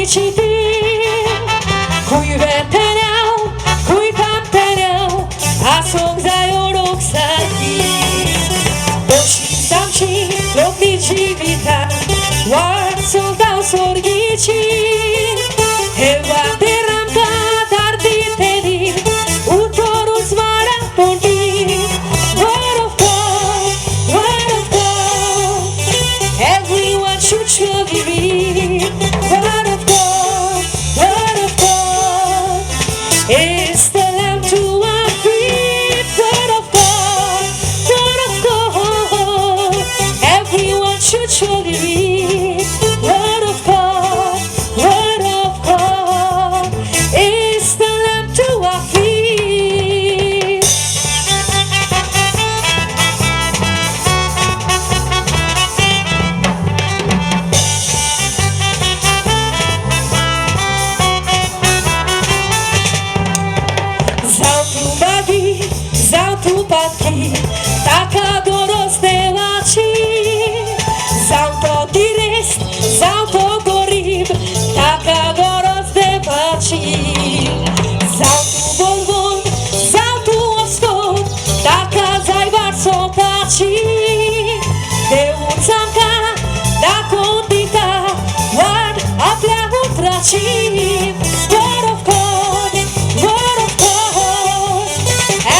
fericitir. Cui veteneau, cui campeneau, a song zajorok szállni. Poświęcam ci lotniczy witam, łatwo dał sorgici. Chyba ramka tardi tedi, utoru zwara ponti. Word of God, everyone should surely read. Word of God is the lamp to our feet. Word of God, everyone should surely read. Word of God is the lamp to our feet. Zautupadki, taka dorosnęłaci. Zauto direst, zauto gorib, taka dorosnęłaci. Zautu bolbon, zautu ostot, taka zajbarco paci. Deucanka, da kondita, ład, a plahu traci. Word of God,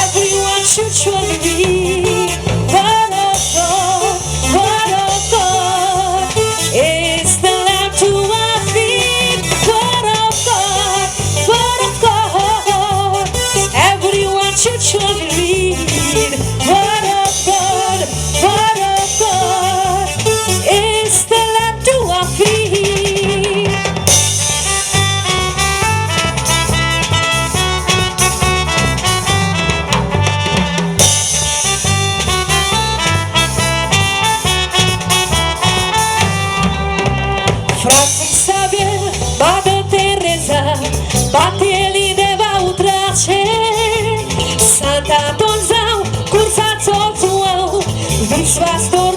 everyone should surely read. Word of God is the lamp to our feet. Word of God, everyone should surely read. Word of God is the lamp to our feet. Francis Xavier, Mother Teresa, Battieli deva utrace. Santa Tonzau, cursa zozzuau, visvasto